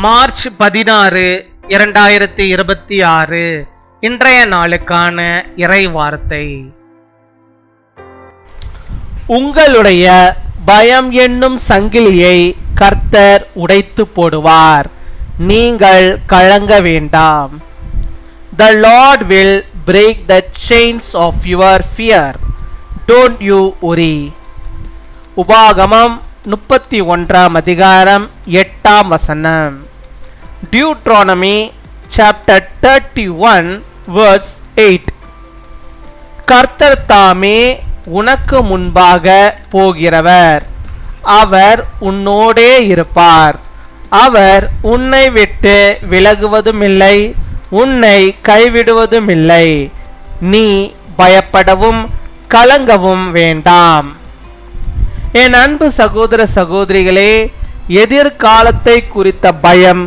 March 16, 2026 இன்றைய நாளுக்கான இறை வார்த்தை. உங்களுடைய பயம் என்னும் சங்கிலியை கர்த்தர் உடைத்து போடுவார், நீங்கள் கலங்க வேண்டாம். The Lord will break the chains of your fear, don't you worry. உபாகமம் 31 அதிகாரம் 8 வசனம். Deuteronomy chapter 31 verse 8. கர்த்தர் தாமே உனக்கு முன்பாக போகிறவர், அவர் உன்னோடே இருப்பார், அவர் உன்னை விட்டு விலகுவதுமில்லை, உன்னை கைவிடுவதுமில்லை, நீ பயப்படவும் கலங்கவும் வேண்டாம். என் அன்பு சகோதர சகோதரிகளே, எதிர்காலத்தை குறித்த பயம்,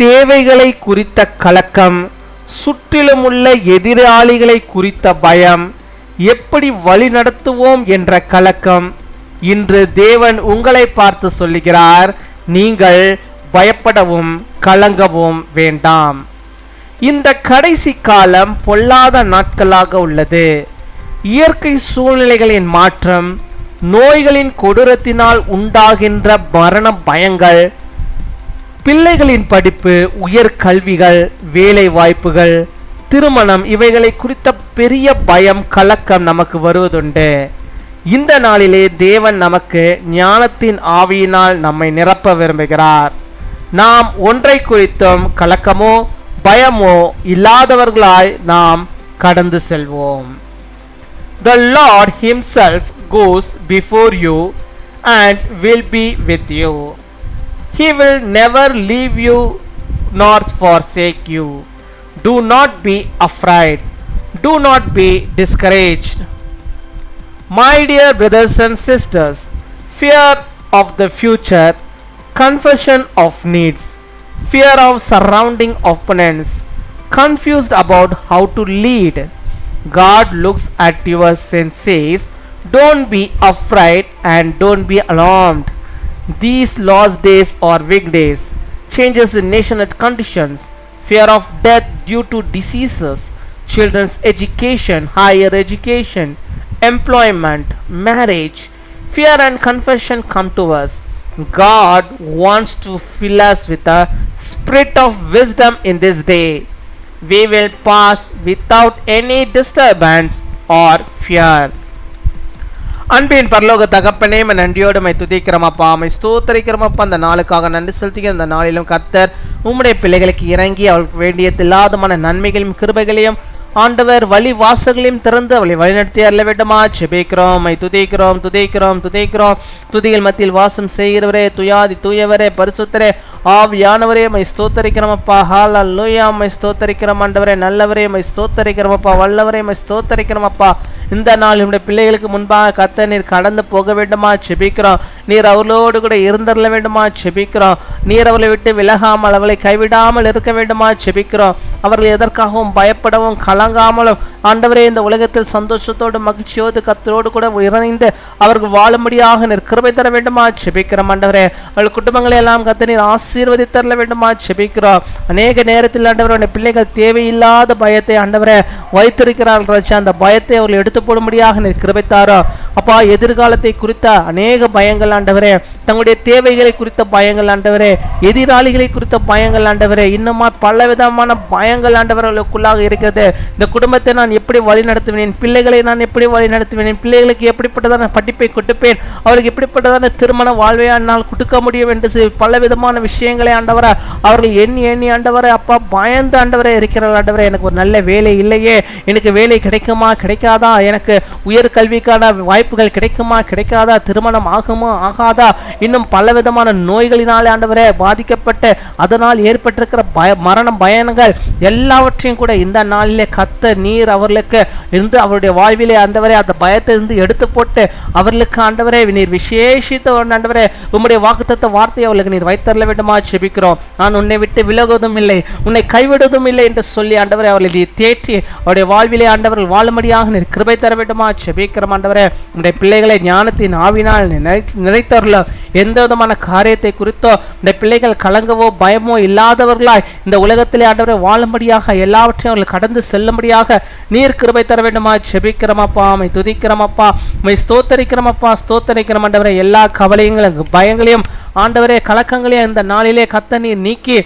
தேவைகளை குறித்த கலக்கம், சுற்றிலுமுள்ள எதிராளிகளை குறித்த பயம், எப்படி வழி நடத்துவோம் என்ற கலக்கம், இன்று தேவன் உங்களை பார்த்து சொல்லுகிறார், நீங்கள் பயப்படவும் கலங்கவும் வேண்டாம். இந்த கடைசி காலம் பொல்லாத நாட்களாக உள்ளது. இயற்கை சூழ்நிலைகளின் மாற்றம், நோய்களின் கொடூரத்தினால் உண்டாகின்ற மரண பயங்கள், பிள்ளைகளின் படிப்பு, உயர் கல்விகள், வேலை வாய்ப்புகள், திருமணம், இவைகளை குறித்த பெரிய பயம், கலக்கம் நமக்கு வருவதுண்டு. இந்த நாளிலே தேவன் நமக்கு ஞானத்தின் ஆவியினால் நம்மை நிரப்ப விரும்புகிறார். நாம் ஒன்றை குறித்தும் கலக்கமோ பயமோ இல்லாதவர்களாய் நாம் கடந்து செல்வோம். The Lord himself goes before you and will be with you. He will never leave you nor forsake you. Do not be afraid. Do not be discouraged. My dear brothers and sisters, fear of the future, confession of needs, fear of surrounding opponents, confused about how to lead. God looks at your and says, don't be afraid and don't be alarmed. These lost days are weak days, changes in national conditions, fear of death due to diseases, children's education, higher education, employment, marriage, fear and confession come to us. God wants to fill us with a spirit of wisdom in this day. We will pass without any disturbance or fear. அன்பின் பரலோக தகப்பனே, நன்றியோடு my துதிக்கிறோமப்பா, my ஸ்தோத்திரிக்கிறோமப்பா. அந்த நாளுக்காக நன்றி செலுத்திக்க. அந்த நாளிலும் கர்த்தர் உம்முடைய பிள்ளைகளுக்கு இறங்கி அவளுக்கு வேண்டிய எல்லாதமான நன்மைகளையும் கிருபைகளையும் ஆண்டவர் வழி வாசல்களையும் திறந்து அவளை வழிநடத்தி அருள வேண்டுமா ஜெபிக்கிறோம். மை துதிக்கிறோம் துதிக்கிறோம் துதிக்கிறோம். துதிகள் மத்தியில் வாசம் செய்கிறவரே, துயாதி தூயவரே, பரிசுத்தரே, ஆவியானவரே, மை ஸ்தோத்தரிக்கிறோமப்பா. ஹல்லேலூயா, மை ஸ்தோத்தரிக்கிறோம் ஆண்டவரே. நல்லவரே, மை ஸ்தோத்தரிக்கிறோமப்பா. வல்லவரே, மை ஸ்தோத்தரிக்கிறோமப்பா. இந்த நாள் நம்முடைய பிள்ளைகளுக்கு முன்பாக கர்த்தர் நீர் கடந்து போக வேண்டுமா ஜெபிக்கிறோம். நீர் அவர்களோடு கூட இருந்தருள வேண்டுமா ஜெபிக்கிறோம். நீர் அவளை விட்டு விலகாமல் அவளை கைவிடாமல் இருக்க வேண்டுமா ஜெபிக்கிறோம். அவர்கள் எதற்காகவும் பயப்படவும் கலங்காமலும் ஆண்டவரே இந்த உலகத்தில் சந்தோஷத்தோடு மகிழ்ச்சியோடு கர்த்தரோடு கூட இணைந்து அவர்கள் வாழும்படியாக நீர் கிருபை தர வேண்டுமா ஜெபிக்கிறோம் ஆண்டவரே. அவள் குடும்பங்களை எல்லாம் கர்த்தர் நீர் ஆசீர்வதித்தரல வேண்டுமா ஜெபிக்கிறோம். அநேக நேரத்தில் ஆண்டவரே பிள்ளைகள் தேவையில்லாத பயத்தை ஆண்டவரே வைத்திருக்கிறார்கள். அந்த பயத்தை அவர்கள் எடுத்து போடும்படியாக நீர் கிருபை தாரோ அப்பா. எதிர்காலத்தை குறித்த அநேக பயங்கள் ஆண்டவரே, தங்களுடைய தேவைகளை குறித்த பயங்கள் ஆண்டவரே, எதிராளிகளை குறித்த பயங்கள் ஆண்டவரே, இன்னுமா பல விதமான பயங்கள் ஆண்டவர்களுக்குள்ளாக இருக்கிறது. இந்த குடும்பத்தை நான் எப்படி வழி நடத்துவேன், பிள்ளைகளை நான் எப்படி வழி நடத்துவேன், பிள்ளைகளுக்கு எப்படிப்பட்டதான படிப்பை கொடுப்பேன், அவர்களுக்கு எப்படிப்பட்டதான திருமண வாழ்வை நான் கொடுக்க முடியும் என்று பல விதமான விஷயங்களை ஆண்டவரே அவர்கள் எண்ணி எண்ணி ஆண்டவரே அப்பா பயந்து ஆண்டவரே இருக்கிறார்கள். ஆண்டவரே எனக்கு ஒரு நல்ல வேலை இல்லையே, எனக்கு வேலை கிடைக்குமா கிடைக்காதா, எனக்கு உயர் கல்விக்கான வாய்ப்புகள் கிடைக்குமா கிடைக்காதா, திருமணம் ஆகுமா ஆகாதா, இன்னும் பல விதமான நோய்களினாலே ஆண்டவரே பாதிக்கப்பட்டு அதனால் ஏற்பட்டிருக்கிற மரண பயன்கள் எல்லாவற்றையும் கூட இந்த நாளிலே கர்த்தர் நீர் அவர்களுக்கு இருந்து அவருடைய வாழ்விலே ஆண்டவரே அந்த பயத்தை இருந்து எடுத்து போட்டு அவர்களுக்கு ஆண்டவரே நீர் விசேஷித்த ஆண்டவரே உம்முடைய வாக்குத்தத்த வார்த்தையை அவர்களுக்கு நீர் வைத்தரல வேண்டுமா ஜெபிக்கிறோம். நான் உன்னை விட்டு விலகுவதும் இல்லை, உன்னை கைவிடுவதும் இல்லை என்று சொல்லி ஆண்டவரே அவர்களை நீர் தேற்றி அவருடைய வாழ்விலே ஆண்டவர்கள் வாழும்படியாக நீர் கிருபை தர வேண்டுமா ஜெபிக்கிறோம். ஆண்டவரே உடைய பிள்ளைகளை ஞானத்தின் ஆவினால் நிறைத்தரல எந்த விதமான காரியத்தை குறித்தோ இந்த பிள்ளைகள் கலங்கவோ பயமோ இல்லாதவர்களாய் இந்த உலகத்திலே ஆண்டவரை வாழும்படியாக எல்லாவற்றையும் அவர்கள் கடந்து செல்லும்படியாக நீர் கிருபை தர வேண்டுமா ஜெபிக்கிறோமப்பா. உம்மை துதிக்கிறோமப்பா, உம்மை ஸ்தோத்தரிக்கிறோமப்பா, ஸ்தோத்தரிக்கிறோம் ஆண்டவரே. எல்லா கவலைகளையும் பயங்களையும் ஆண்டவரே கலக்கங்களையும் இந்த நாளிலே கத்த நீர் நீக்கி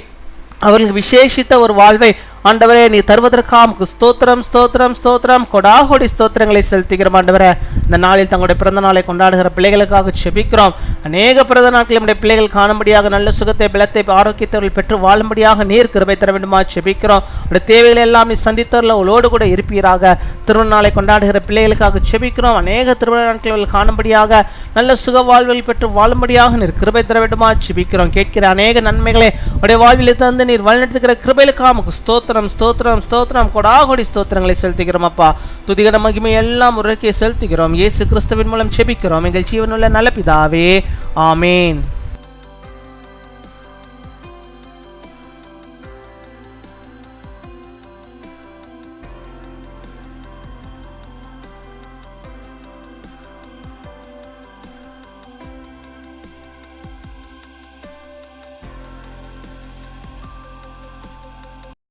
அவர்களுக்கு விசேஷித்த ஒரு வாழ்வை ஆண்டவரே நீ தருவதற்காக ஸ்தோத்திரம் ஸ்தோத்திரம் ஸ்தோத்திரம் கொடாகோடி ஸ்தோத்திரங்களை செலுத்துகிறோம் ஆண்டவரே. இந்த நாளில் தங்களுடைய பிறந்த நாளை கொண்டாடுகிற பிள்ளைகளுக்காக செபிக்கிறோம். அநேக பிறந்த நாட்கள் நம்முடைய பிள்ளைகள் காணும்படியாக நல்ல சுகத்தை பலத்தை ஆரோக்கியத்தை பெற்று வாழும்படியாக நீர் கிருபை தர வேண்டுமா செபிக்கிறோம். அவருடைய தேவைகளை எல்லாம் நீ சந்தித்தவர்கள் அவளோடு கூட இருப்பீராக. திருமண நாளை கொண்டாடுகிற பிள்ளைகளுக்காக செபிக்கிறோம். அநேக திருமண நாட்கள் காணும்படியாக நல்ல சுக வாழ்வில் பெற்று வாழும்படியாக நீர் கிருபை தர வேண்டுமா செபிக்கிறோம். கேட்கிற அநேக நன்மைகளை உடைய வாழ்வில் தந்து நீர் வழிநடத்துகிற கிருபைகளுக்காக ஸ்தோத்திரம் ஸ்தோத்திரம் ஸ்தோத்திரம் கொடாகோடி ஸ்தோத்திரங்களை செலுத்துகிறோம் அப்பா. துதிகர மகிமை எல்லாம் உரைக்கே செலுத்துகிறோம். இயேசு கிறிஸ்துவின் மூலம் செபிக்கிறோம் எங்கள் ஜீவனுள்ள நல்ல பிதாவே, ஆமேன்.